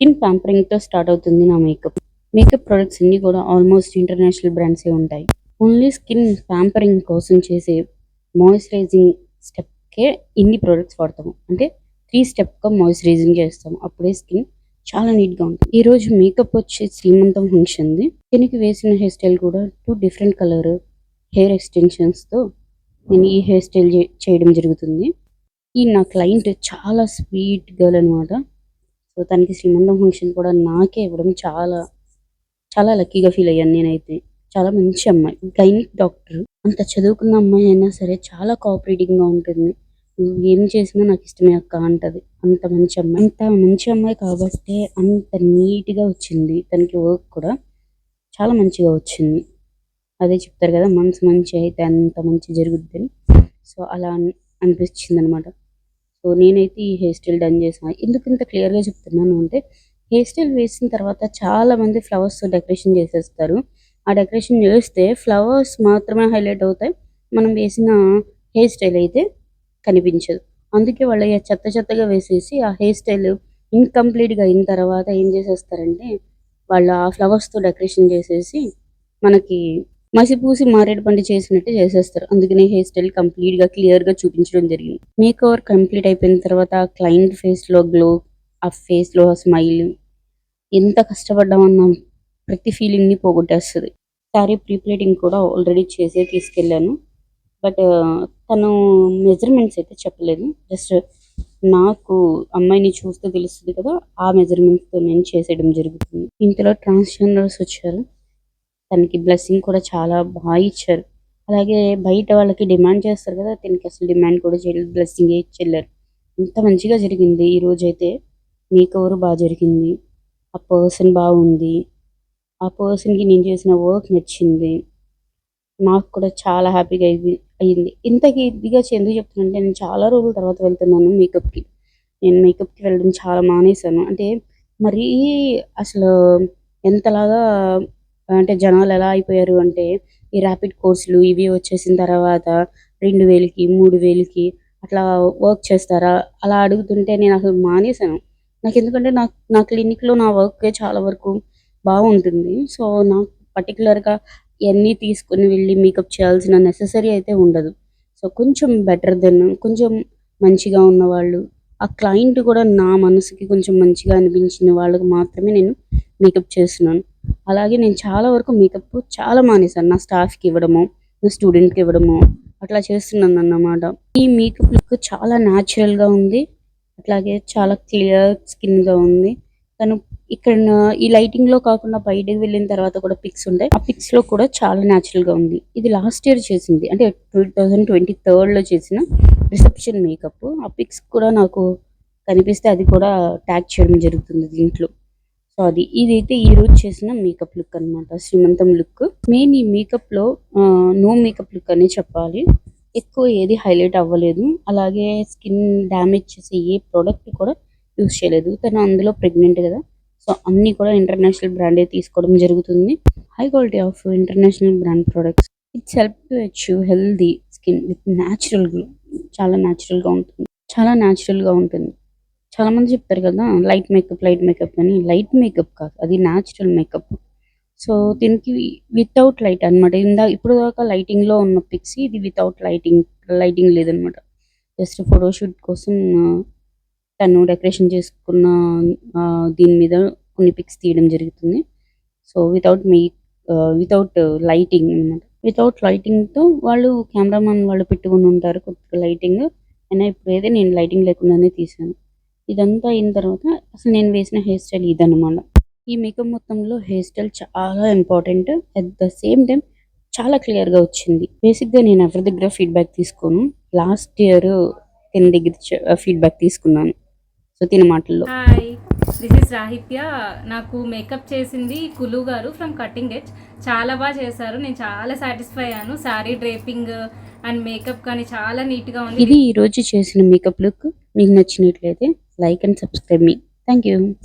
Skin ప్యాంపరింగ్తో start అవుతుంది నా makeup. Makeup products అన్నీ కూడా ఆల్మోస్ట్ ఇంటర్నేషనల్ బ్రాండ్సే ఉంటాయి. ఓన్లీ స్కిన్ ప్యాంపరింగ్ కోసం చేసే మాయిశ్చరైజింగ్ స్టెప్కే ఇన్ని ప్రొడక్ట్స్ వాడతాము. అంటే 3 స్టెప్గా మాయిశ్చరైజింగ్ చేస్తాము. అప్పుడే స్కిన్ చాలా నీట్గా ఉంటుంది. ఈరోజు మేకప్ వచ్చి శ్రీమంతం ఫంక్షన్ది. దీనికి వేసిన హెయిర్ స్టైల్ కూడా 2 డిఫరెంట్ కలర్ హెయిర్ ఎక్స్టెన్షన్స్తో నేను ఈ హెయిర్ స్టైల్ చేయడం జరుగుతుంది. ఈ నా క్లయింట్ చాలా స్వీట్ గర్ల్ అనమాట. సో తనకి శ్రీమంతం ఫంక్షన్ కూడా నాకే ఇవ్వడం చాలా చాలా లక్కీగా ఫీల్ అయ్యాను నేనైతే. చాలా మంచి అమ్మాయి, గైనిక్ డాక్టర్. అంత చదువుకున్న అమ్మాయి అయినా సరే చాలా కోఆపరేటివ్గా ఉంటుంది. నువ్వు ఏం చేసినా నాకు ఇష్టమే అక్క అంటది. అంత మంచి అమ్మాయి. అంత మంచి అమ్మాయి కాబట్టి అంత నీట్గా వచ్చింది. తనకి వర్క్ కూడా చాలా మంచిగా వచ్చింది. అదే చెప్తారు కదా, మనసు మంచి అయితే అంత మంచి జరుగుద్దని. సో అలా అనిపించింది అనమాట. సో నేనైతే ఈ హెయిర్ స్టైల్ డన్ చేసాను. ఎందుకు ఇంత క్లియర్గా చెప్తున్నాను అంటే, హెయిర్ స్టైల్ వేసిన తర్వాత చాలామంది ఫ్లవర్స్ డెకరేషన్ చేసేస్తారు. ఆ డెకరేషన్ చేస్తే ఫ్లవర్స్ మాత్రమే హైలైట్ అవుతాయి, మనం వేసిన హెయిర్ స్టైల్ అయితే కనిపించదు. అందుకే వాళ్ళు చెత్త చెత్తగా వేసేసి ఆ హెయిర్ స్టైల్ ఇన్కంప్లీట్గా అయిన తర్వాత ఏం చేసేస్తారంటే, వాళ్ళు ఆ ఫ్లవర్స్తో డెకరేషన్ చేసేసి మనకి మసిపూసి మారేడు పండు చేసినట్టు చేసేస్తారు. అందుకనే హెయిర్ స్టైల్ కంప్లీట్గా క్లియర్గా చూపించడం జరిగింది. మేక్ ఓవర్ కంప్లీట్ అయిపోయిన తర్వాత క్లయింట్ ఫేస్లో గ్లో, ఆ ఫేస్లో స్మైల్, ఎంత కష్టపడ్డామన్న ప్రతి ఫీలింగ్ని పోగొట్టేస్తుంది. శారీ ప్రీప్లేటింగ్ కూడా ఆల్రెడీ చేసే తీసుకెళ్ళాను. బట్ తను మెజర్మెంట్స్ అయితే చెప్పలేదు. జస్ట్ నాకు అమ్మాయిని చూస్తే తెలుస్తుంది కదా, ఆ మెజర్మెంట్స్తో నేను చేసేయడం జరుగుతుంది. ఇంతలో ట్రాన్స్జెండర్స్ వచ్చారు. తనకి బ్లెస్సింగ్ కూడా చాలా బాగా ఇచ్చారు. అలాగే బయట వాళ్ళకి డిమాండ్ చేస్తారు కదా, తనకి అసలు డిమాండ్ కూడా చేయలేదు, బ్లెస్సింగే ఇచ్చెళ్ళారు. అంత మంచిగా జరిగింది. ఈరోజైతే మేక్ ఓవర్ బాగా జరిగింది. ఆ పర్సన్ బాగుంది. ఆ పర్సన్కి నేను చేసిన వర్క్ నచ్చింది. నాకు కూడా చాలా హ్యాపీగా అయ్యింది. ఇంతకి ఇదిగా ఎందుకు చెప్తున్నానంటే, నేను చాలా రోజుల తర్వాత వెళ్తున్నాను మేకప్కి. నేను మేకప్కి వెళ్ళడం చాలా మానేశాను. అంటే మరీ అసలు ఎంతలాగా అంటే జనాలు ఎలా అయిపోయారు అంటే, ఈ ర్యాపిడ్ కోర్సులు ఇవి వచ్చేసిన తర్వాత 2000కి 3000కి అట్లా వర్క్ చేస్తారా అలా అడుగుతుంటే నేను అసలు మానేశాను. నాకు ఎందుకంటే నా క్లినిక్లో నా వర్క్ చాలా వరకు బాగుంటుంది. సో నాకు పర్టికులర్గా ఇవన్నీ తీసుకుని వెళ్ళి మేకప్ చేయాల్సిన నెససరీ అయితే ఉండదు. సో కొంచెం బెటర్ దెన్ కొంచెం మంచిగా ఉన్నవాళ్ళు, ఆ క్లయింట్ కూడా నా మనసుకి కొంచెం మంచిగా అనిపించిన వాళ్ళకి మాత్రమే నేను మేకప్ చేస్తున్నాను. అలాగే నేను చాలా వరకు మేకప్ చాలా మానేశాను. నా స్టాఫ్కి ఇవ్వడము, నా స్టూడెంట్కి ఇవ్వడము అట్లా చేస్తున్నాను అన్నమాట. ఈ మేకప్ లుక్ చాలా న్యాచురల్గా ఉంది. అట్లాగే చాలా క్లియర్ స్కిన్గా ఉంది. తను ఇక్కడ ఈ లైటింగ్లో కాకుండా బయటకు వెళ్ళిన తర్వాత కూడా పిక్స్ ఉంటాయి. ఆ పిక్స్లో కూడా చాలా న్యాచురల్గా ఉంది. ఇది లాస్ట్ ఇయర్ చేసింది, అంటే 2023లో చేసిన రిసెప్షన్ మేకప్. ఆ పిక్స్ కూడా నాకు కనిపిస్తే అది కూడా ట్యాగ్ చేయడం జరుగుతుంది దీంట్లో. సో అది ఇదైతే ఈరోజు చేసిన మేకప్ లుక్ అనమాట, శ్రీమంతం లుక్. మెయిన్ ఈ మేకప్లో నో మేకప్ లుక్ అనే చెప్పాలి. ఎక్కువ ఏది హైలైట్ అవ్వలేదు. అలాగే స్కిన్ డ్యామేజ్ చేసే ఏ ప్రోడక్ట్ కూడా యూస్ చేయలేదు. తను అందులో ప్రెగ్నెంట్ కదా, సో అన్నీ కూడా ఇంటర్నేషనల్ బ్రాండే తీసుకోవడం జరుగుతుంది. High quality of international brand products. It's help to achieve healthy skin with natural glow. చాలా న్యాచురల్గా ఉంటుంది, చాలా న్యాచురల్గా ఉంటుంది. చాలామంది చెప్తారు కదా లైట్ మేకప్ అని. లైట్ మేకప్ కాదు, అది న్యాచురల్ మేకప్. సో దీనికి వితౌట్ లైట్ అనమాట. ఇప్పుడు దాకా లైటింగ్లో ఉన్న పిక్స్, ఇది వితౌట్ లైటింగ్ లేదనమాట. జస్ట్ ఫోటోషూట్ కోసం తను డెకరేషన్ చేసుకున్న దీని మీద కొన్ని పిక్స్ తీయడం జరుగుతుంది. సో వితౌట్ లైటింగ్ అనమాట. వితౌట్ లైటింగ్తో వాళ్ళు కెమెరామెన్ వాళ్ళు పెట్టుకుని ఉంటారు కొద్దిగా లైటింగ్ అయినా. ఇప్పుడైతే నేను లైటింగ్ లేకుండానే తీసాను. ఇదంతా అయిన తర్వాత అసలు నేను వేసిన హెయిర్ స్టైల్ ఇదన్నమాట. ఈ మేకప్ మొత్తంలో హెయిర్ స్టైల్ చాలా important. At the same time చాలా క్లియర్గా వచ్చింది. బేసిక్గా నేను ఎవరి దగ్గర ఫీడ్బ్యాక్ తీసుకోను. లాస్ట్ ఇయర్ తిన దగ్గర ఫీడ్బ్యాక్ తీసుకున్నాను. సో తిన మాటల్లో, హాయ్, దిస్ ఇస్ రాహిత్య. నాకు మేకప్ చేసింది కులు గారు ఫ్రమ్ కటింగ్ ఎడ్జ్. చాలా బాగా చేశారు. నేను చాలా సాటిస్ఫై అయ్యాను. శారీ డ్రేపింగ్ అండ్ మేకప్ కానీ చాలా నీట్గా ఉంది. ఇది ఈరోజు చేసిన మేకప్ లుక్. మీకు నచ్చినట్లయితే like and subscribe me. Thank you.